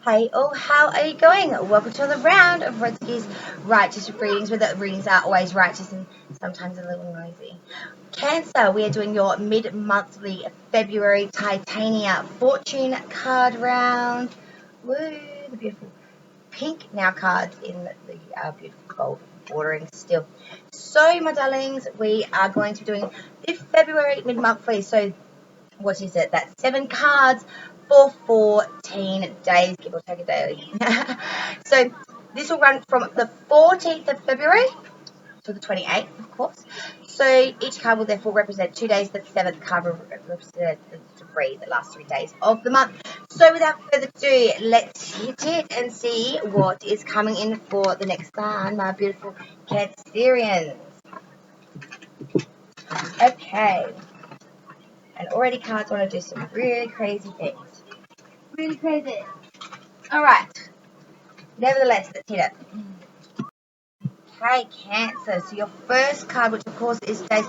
Hey, oh, how are you going? Welcome to another round of Redski's Righteous Readings, where the readings are always righteous and sometimes a little noisy. Cancer, we are doing your mid-monthly February Titania fortune card round. Woo, the beautiful pink now cards in the beautiful gold bordering still. So, my darlings, we are going to be doing the February mid-monthly. So, what is it? That's 7 cards for 14 days, give or take a day. So this will run from the 14th of February to the 28th, of course. So each card will therefore represent 2 days. The 7th card will represent the last 3 days of the month. So without further ado, let's hit it and see what is coming in for the next card, my beautiful Cancerians. Okay. And already cards want to do some really crazy things. Really crazy. Alright. Nevertheless, let's hit it. Okay, Cancer. So your first card, which of course is days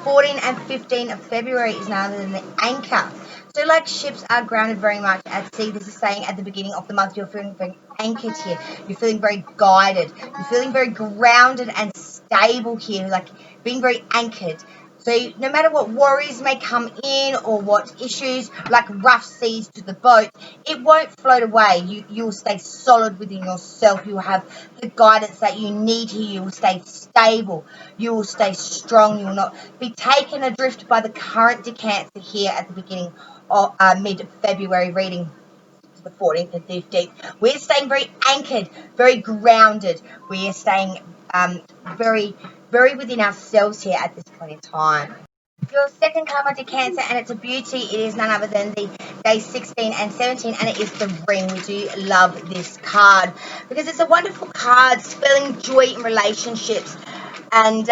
14 and 15 of February, is none other than the Anchor. So like ships are grounded very much at sea, this is saying at the beginning of the month you're feeling very anchored here. You're feeling very guided. You're feeling very grounded and stable here, like being very anchored. So no matter what worries may come in or what issues, like rough seas to the boat, it won't float away. You'll stay solid within yourself. You'll have the guidance that you need here. You will stay stable. You will stay strong. You will not be taken adrift by the current decanter here at the beginning of mid-February reading, the 14th and 15th. We're staying very anchored, very grounded. We are staying very, very within ourselves here at this point in time. Your second card, my dear Cancer, and it's a beauty. It is none other than the day 16 and 17, and it is the Ring. We do love this card because it's a wonderful card, spelling joy in relationships. And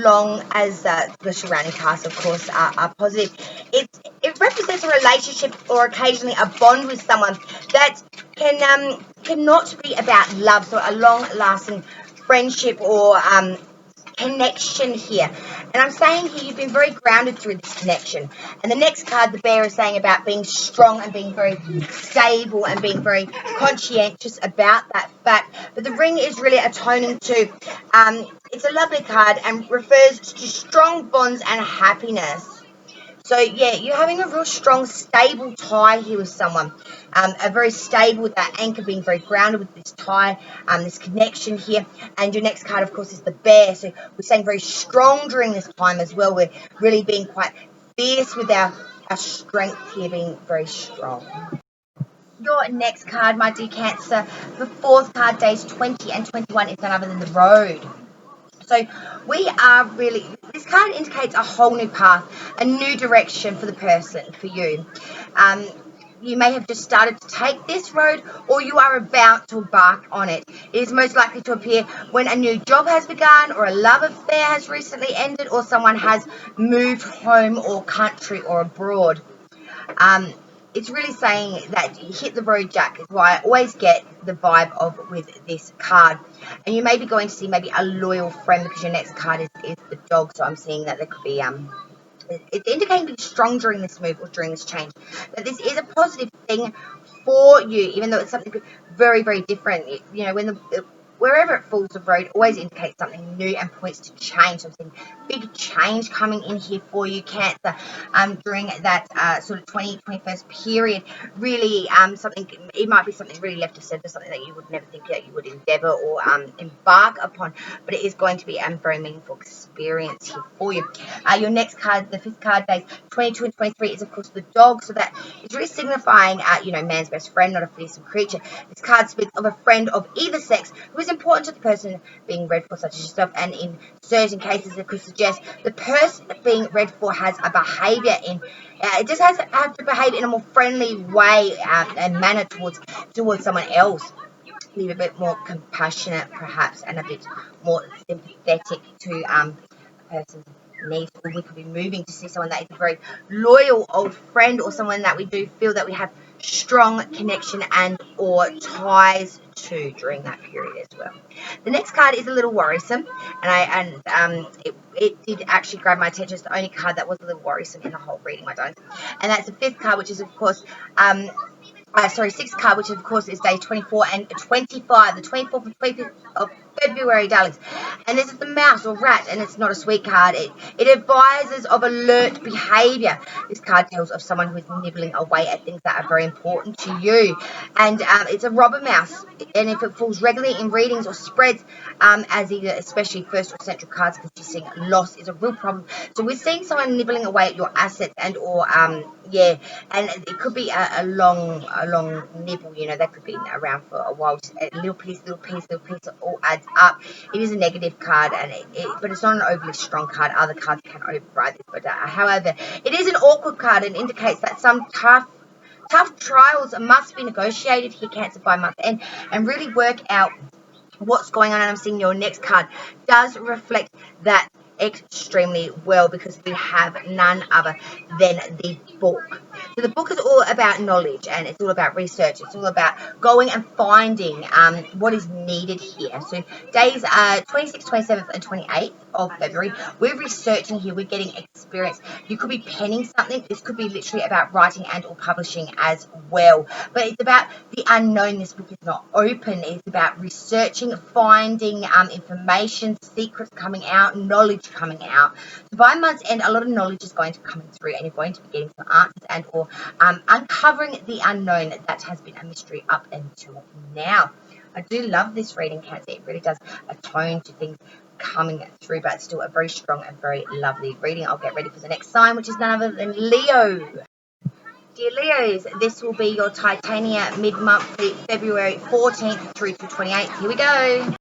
long as the surrounding cards, of course, are positive, it represents a relationship or occasionally a bond with someone that cannot be about love, so a long-lasting friendship or connection here. And I'm saying here you've been very grounded through this connection. And the next card, the Bear, is saying about being strong and being very stable and being very conscientious about that fact. But the Ring is really atoning to, it's a lovely card and refers to strong bonds and happiness. So, yeah, you're having a real strong, stable tie here with someone. A very stable, with that anchor being very grounded with this tie, this connection here. And your next card, of course, is the Bear. So we're staying very strong during this time as well. We're really being quite fierce with our strength here, being very strong. Your next card, my dear Cancer, the fourth card, days 20 and 21, is none other than the Road. So we are really, this card indicates a whole new path, a new direction for the person, for you. You may have just started to take this road, or you are about to embark on it. It is most likely to appear when a new job has begun, or a love affair has recently ended, or someone has moved home or country or abroad. It's really saying that you hit the road, Jack, is why I always get the vibe of with this card. And you may be going to see maybe a loyal friend, because your next card is the Dog. So I'm seeing that there could be it's indicating being strong during this move or during this change. That this is a positive thing for you, even though it's something very, very different. You know, when wherever it falls the road always indicates something new and points to change, something big change coming in here for you, Cancer, during that sort of 21st period. Really, something, it might be something really left of center, something that you would never think that you would endeavor or embark upon, but it is going to be a very meaningful experience here for you. Your next card, the fifth card, days 22 and 23, is of course the Dog. So that is really signifying, man's best friend, not a fearsome creature. This card speaks of a friend of either sex who is important to the person being read for, such as yourself, and in certain cases it could suggest the person being read for has a behaviour it just has to have to behave in a more friendly way and manner towards someone else. Be a bit more compassionate, perhaps, and a bit more sympathetic to a person's needs. Or we could be moving to see someone that is a very loyal old friend, or someone that we do feel that we have strong connection and or ties to during that period as well. The next card is a little worrisome, and it did actually grab my attention. It's the only card that was a little worrisome in the whole reading, my darling. And that's the fifth card, which is of course sixth card, which of course is day 24 and 25, the 24th and 25th of February, darlings. And this is the mouse or rat, and it's not a sweet card. It advises of alert behavior. This card tells of someone who is nibbling away at things that are very important to you. And it's a robber mouse, and if it falls regularly in readings or spreads as either especially first or central cards, consisting loss is a real problem. So we're seeing someone nibbling away at your assets and or yeah, and it could be a long nibble. You know, that could be around for a while. Just a little piece, little piece, little piece. It all adds up. It is a negative card, and but it's not an overly strong card. Other cards can override this, but however, it is an awkward card and indicates that some tough trials must be negotiated here, Cancer, by month end, and really work out what's going on. And I'm seeing your next card does reflect that extremely well, because we have none other than the book. So the book is all about knowledge, and it's all about research. It's all about going and finding what is needed here. So days 26th, 27th and 28th of February, we're researching here, we're getting experience. You could be penning something. This could be literally about writing and or publishing as well, but it's about the unknown. This book is not open. It's about researching, finding information, secrets coming out, knowledge coming out. So by month's end, a lot of knowledge is going to come through, and you're going to be getting some answers and or uncovering the unknown that has been a mystery up until now. I do love this reading, Cancer. It really does atone to things coming through, but it's still a very strong and very lovely reading. I'll get ready for the next sign, which is none other than Leo. Dear Leos, this will be your Titania mid-monthly February 14th through to 28th. Here we go.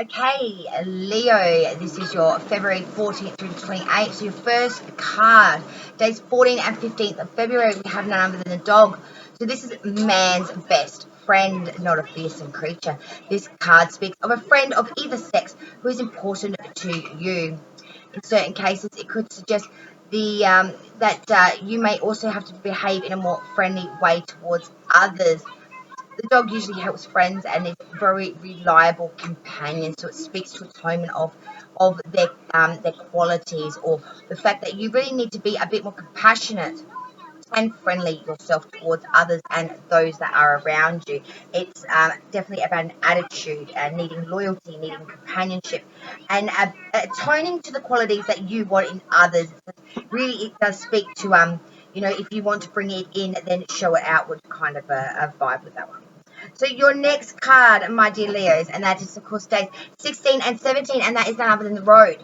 Okay, Leo, this is your February 14th through to 28th. So your first card, days 14th and 15th of February, we have none other than the dog. So this is man's best friend, not a fearsome creature. This card speaks of a friend of either sex who is important to you. In certain cases, it could suggest that you may also have to behave in a more friendly way towards others. The dog usually helps friends and is a very reliable companion, so it speaks to atonement of their qualities, or the fact that you really need to be a bit more compassionate and friendly yourself towards others and those that are around you. It's definitely about an attitude, needing loyalty, needing companionship, and atoning to the qualities that you want in others. Really, it does speak to you know, if you want to bring it in, then show it outward, kind of a vibe with that one. So your next card, my dear Leos, and that is of course days 16 and 17, and that is none other than the road.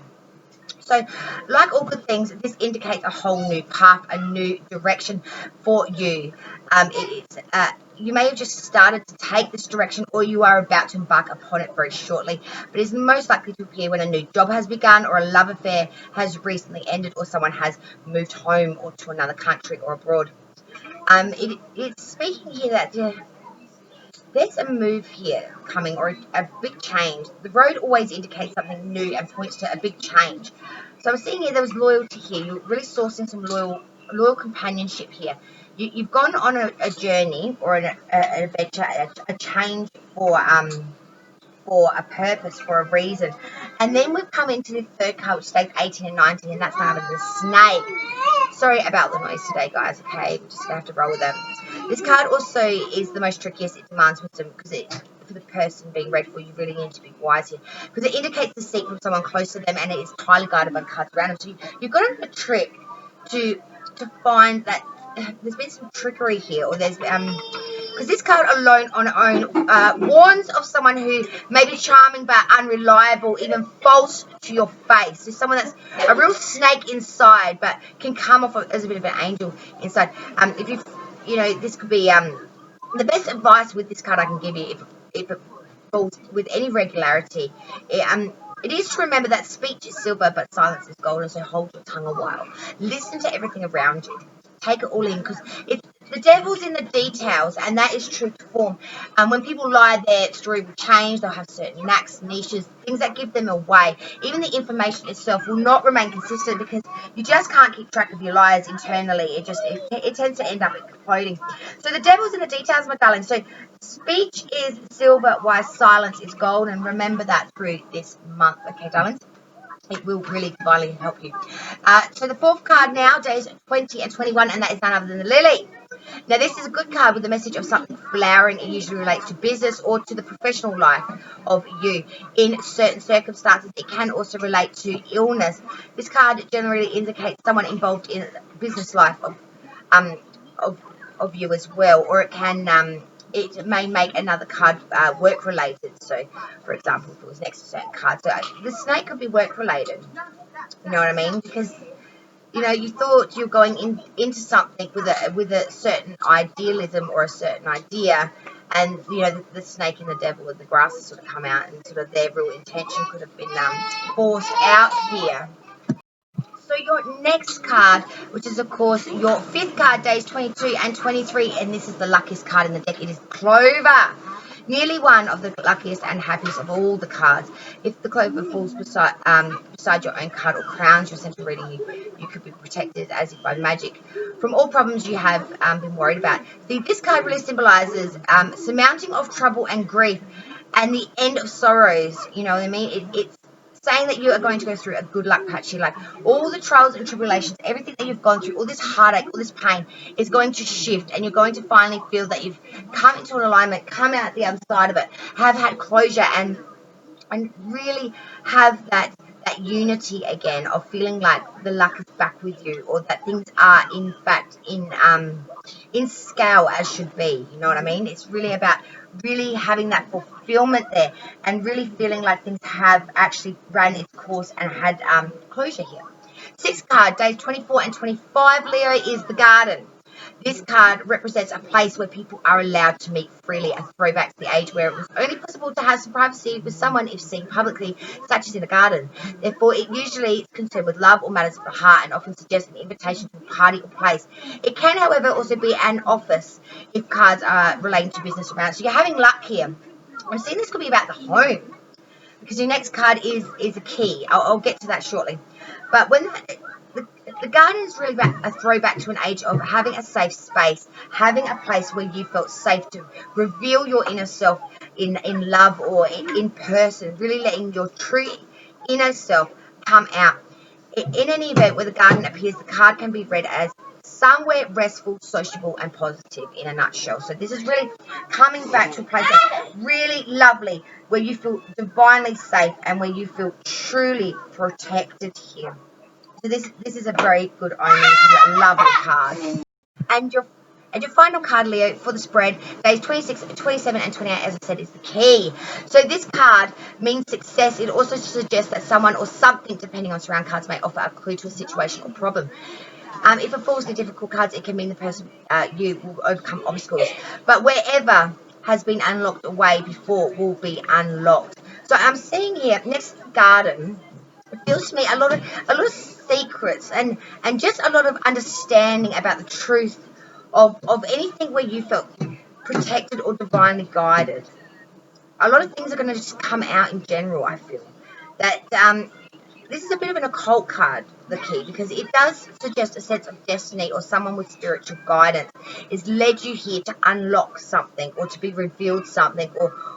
So, like all good things, this indicates a whole new path, a new direction for you. You may have just started to take this direction, or you are about to embark upon it very shortly. But it's most likely to appear when a new job has begun, or a love affair has recently ended, or someone has moved home or to another country or abroad. It's speaking here that there's a move here coming, or a big change. The road always indicates something new and points to a big change. So I'm seeing here there was loyalty here. You're really sourcing some loyal companionship here. You've gone on a journey or an adventure, a change for a purpose, for a reason. And then we've come into the third card, which states 18 and 19, and that's none of the snake. Sorry about the noise today, guys, okay? We're just going to have to roll with them. This card also is the most trickiest. It demands wisdom, because for the person being read for, you really need to be wise here, because it indicates the seek from someone close to them, and it is highly guided by the cards around them. So you've got on a trick to find that there's been some trickery here, or there's because this card alone on its own warns of someone who may be charming but unreliable, even false to your face. So someone that's a real snake inside, but can come off as a bit of an angel inside. You know, this could be the best advice with this card I can give you, if it falls with any regularity. It is to remember that speech is silver, but silence is golden, so hold your tongue a while. Listen to everything around you. Take it all in, because the devil's in the details, and that is true to form. And when people lie, their story will change. They'll have certain knacks, niches, things that give them away. Even the information itself will not remain consistent, because you just can't keep track of your lies internally. It tends to end up exploding. So the devil's in the details, my darling. So speech is silver, while silence is gold. And remember that through this month, okay, darlings? It will really divinely help you. So the fourth card now, days 20 and 21, and that is none other than the lily. Now, this is a good card with the message of something flowering. It usually relates to business or to the professional life of you. In certain circumstances, it can also relate to illness. This card generally indicates someone involved in business life um of of you as well, or it may make another card work related. So, for example, if it was next to certain cards, so the snake could be work related. You know what I mean? Because you thought you're going into something with a certain idealism or a certain idea, and the snake and the devil and the grass has sort of come out, and sort of their real intention could have been forced out here. So your next card, which is of course your fifth card, days 22 and 23, and this is the luckiest card in the deck. It is Clover. Nearly one of the luckiest and happiest of all the cards. If the clover falls beside your own card or crowns your central reading, you could be protected as if by magic from all problems you have been worried about. See, this card really symbolizes surmounting of trouble and grief and the end of sorrows. You know what I mean? It's saying that you are going to go through a good luck patch here. Like all the trials and tribulations, everything that you've gone through, all this heartache, all this pain is going to shift, and you're going to finally feel that you've come into an alignment, come out the other side of it, have had closure, and really have that unity again of feeling like the luck is back with you, or that things are in fact in scale as should be. You know what I mean? It's really about really having that fulfillment there, and really feeling like things have actually ran its course and had closure here. Sixth card, days 24 and 25, Leo, is the Garden. This card represents a place where people are allowed to meet freely, a throwback to the age where it was only possible to have some privacy with someone if seen publicly, such as in a garden. Therefore, it usually is concerned with love or matters of the heart, and often suggests an invitation to a party or place. It can, however, also be an office if cards are relating to business around. So you're having luck here. I'm seeing this could be about the home, because your next card is a key. I'll get to that shortly. But when the garden is really a throwback to an age of having a safe space, having a place where you felt safe to reveal your inner self in love or in person, really letting your true inner self come out. In any event where the garden appears, the card can be read as somewhere restful, sociable, and positive in a nutshell. So this is really coming back to a place that's really lovely, where you feel divinely safe and where you feel truly protected here. So this is a very good omen. This is a lovely card. And your final card, Leo, for the spread, days 26, 27, and 28, as I said, is the key. So this card means success. It also suggests that someone or something, depending on surround cards, may offer a clue to a situation or problem. If it falls to difficult cards, it can mean the person you will overcome obstacles. But wherever has been unlocked away before will be unlocked. So I'm seeing here, next to the garden, it feels to me a lot of secrets, and just a lot of understanding about the truth of anything where you felt protected or divinely guided. A lot of things are going to just come out in general. I feel that this is a bit of an occult card, the key, because it does suggest a sense of destiny, or someone with spiritual guidance is led you here to unlock something, or to be revealed something,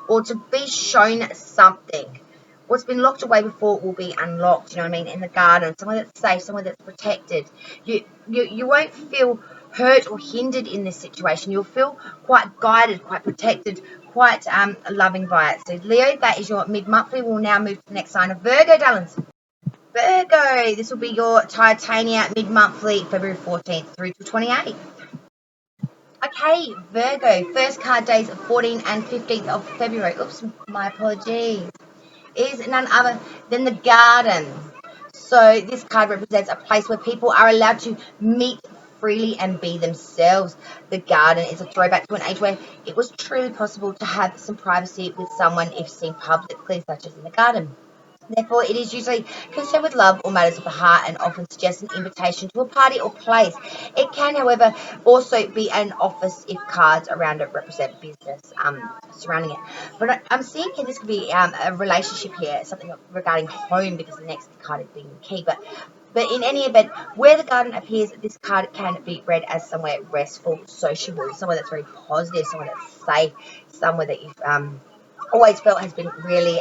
or to be shown something. What's been locked away before will be unlocked. You know what I mean? In the garden, somewhere that's safe, somewhere that's protected. You won't feel hurt or hindered in this situation. You'll feel quite guided, quite protected, quite loving by it. So Leo, that is your mid-monthly. We'll now move to the next sign of Virgo, darlings. Virgo, this will be your Titania mid-monthly, February 14th through to 28th. Okay, Virgo, first card days 14th and 15th of February. Oops, my apologies. Is none other than the garden. So this card represents a place where people are allowed to meet freely and be themselves. The garden is a throwback to an age where it was truly possible to have some privacy with someone if seen publicly, such as in the garden. Therefore, it is usually concerned with love or matters of the heart, and often suggests an invitation to a party or place. It can, however, also be an office if cards around it represent business surrounding it. But I'm seeing here this could be a relationship here, something regarding home, because the next card is being the key. But in any event, where the garden appears, this card can be read as somewhere restful, sociable, somewhere that's very positive, somewhere that's safe, somewhere that you've always felt has been really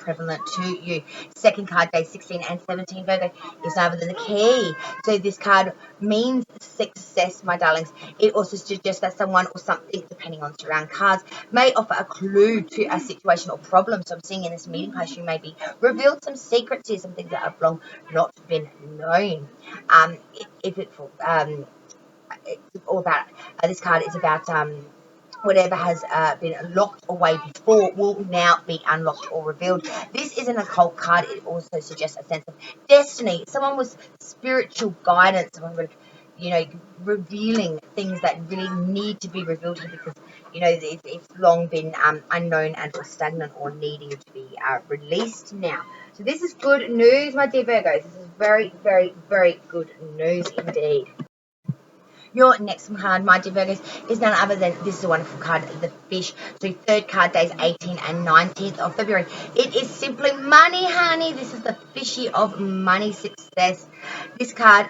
prevalent to you. Second card, day 16 and 17, Virgo, is none other than the key. So this card means success, my darlings. It also suggests that someone or something, depending on surround cards, may offer a clue to a situation or problem. So I'm seeing in this meeting place, you may be revealed some secrets here, some things that have long not been known. If it it's all about this card is about whatever has been locked away before will now be unlocked or revealed. This is an occult card. It also suggests a sense of destiny. Someone with spiritual guidance, someone with, revealing things that really need to be revealed here because, it's long been unknown and or stagnant or needing to be released now. So this is good news, my dear Virgos. This is very, very, very good news indeed. Your next card, my dear Virgos, is none other than, this is a wonderful card, the fish. So third card, days 18th and 19th of February. It is simply money, honey. This is the fishy of money success. This card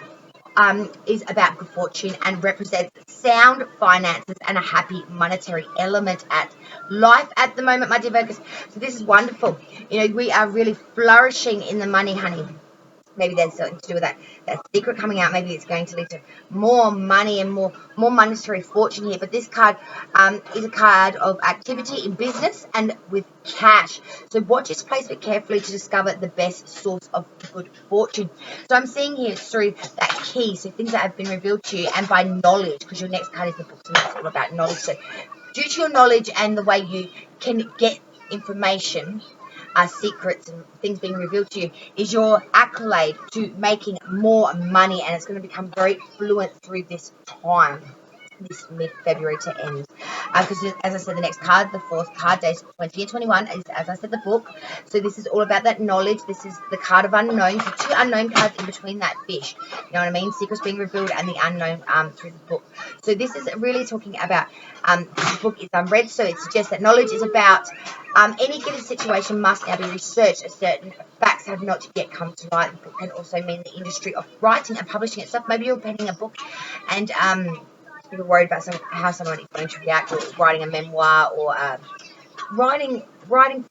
is about good fortune and represents sound finances and a happy monetary element at life at the moment, my dear Virgos. So this is wonderful. We are really flourishing in the money, honey. Maybe there's something to do with that secret coming out. Maybe it's going to lead to more money and more monetary fortune here. But this card is a card of activity in business and with cash. So watch this place very carefully to discover the best source of good fortune. So I'm seeing here through that key, so things that have been revealed to you, and by knowledge, because your next card is the books, and that's all about knowledge. So due to your knowledge and the way you can get information, secrets and things being revealed to you, is your accolade to making more money, and it's going to become very fluent through this time, this mid-February to end. Because as I said, the next card, the fourth card, days 20 and 21, is, as I said, the book. So this is all about that knowledge. This is the card of unknown. So two unknown cards in between that fish. You know what I mean? Secrets being revealed and the unknown through the book. So this is really talking about, the book is unread, so it suggests that knowledge is about any given situation must now be researched as certain facts have not yet come to light. The book can also mean the industry of writing and publishing itself. Maybe you're penning a book and you're worried about how someone is going to react, or writing a memoir, or writing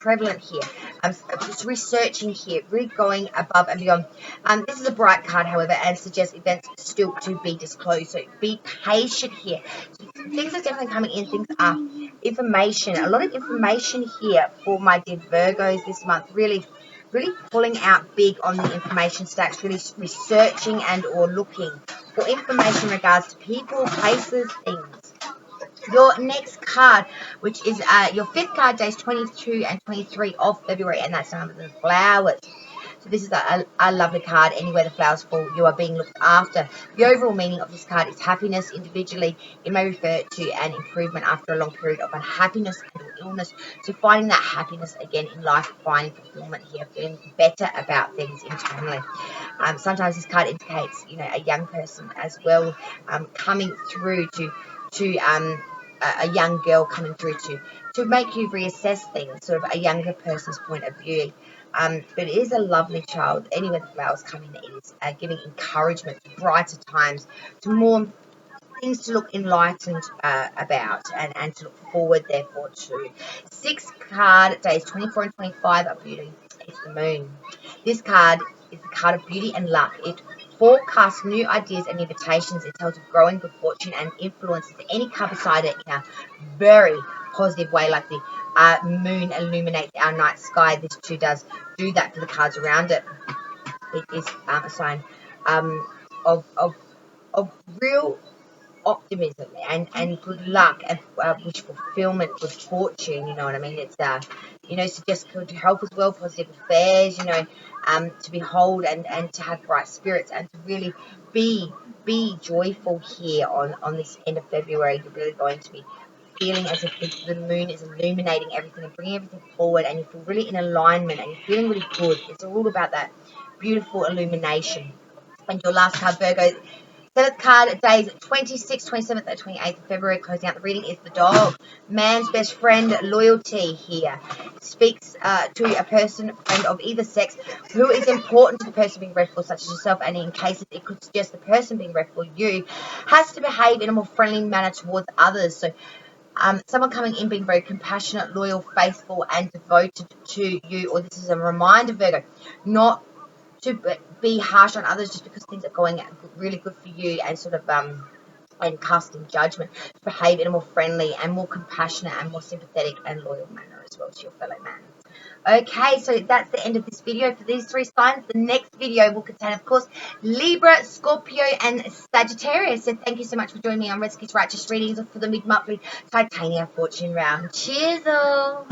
prevalent here. Just researching here, really going above and beyond. This is a bright card, however, and suggests events still to be disclosed. So be patient here. So things are definitely coming in. Things are information. A lot of information here for my dear Virgos this month. Really pulling out big on the information stacks. Really researching and or looking for information in regards to people, places, things. Your next card, which is your fifth card, days 22 and 23 of February, and that's none other than flowers. So this is a lovely card. Anywhere the flowers fall, you are being looked after. The overall meaning of this card is happiness. Individually, it may refer to an improvement after a long period of unhappiness and illness. So finding that happiness again in life, finding fulfillment here, feeling better about things internally. Sometimes this card indicates, a young person as well, coming through to a young girl coming through to make you reassess things, sort of a younger person's point of view. But it is a lovely child. Anywhere the flowers come in, it is giving encouragement to brighter times, to more things to look enlightened about, and to look forward, therefore, to. Sixth card, days 24 and 25 are beauty. It's the moon. This card is the card of beauty and luck. It forecasts new ideas and invitations. It tells of growing good fortune and influences any card beside it in a very positive way, like the moon illuminates our night sky. This too does do that for the cards around it. It is a sign of, of, of real optimism and good luck, and wish fulfillment, good fortune. You know what I mean? It's suggests good health as well, positive affairs. To behold and to have bright spirits, and to really be joyful here on this end of February. You're really going to be feeling as if the moon is illuminating everything and bringing everything forward, and you feel really in alignment and you're feeling really good. It's all about that beautiful illumination. And your last card, Virgo, seventh card, days 26th, 27th, and 28th of February, closing out the reading, is the dog. Man's best friend, loyalty here. Speaks to a person, friend of either sex, who is important to the person being read for, such as yourself, and in cases it could suggest the person being read for, you, has to behave in a more friendly manner towards others. So Someone coming in being very compassionate, loyal, faithful, and devoted to you, or this is a reminder, Virgo, not to be harsh on others just because things are going really good for you, and sort of and casting judgment, to behave in a more friendly and more compassionate and more sympathetic and loyal manner as well to your fellow man. Okay, so that's the end of this video for these 3 signs. The next video will contain, of course, Libra, Scorpio, and Sagittarius. So thank you so much for joining me on Rescue's Righteous Readings for the mid-monthly Titania Fortune Round. Cheers all!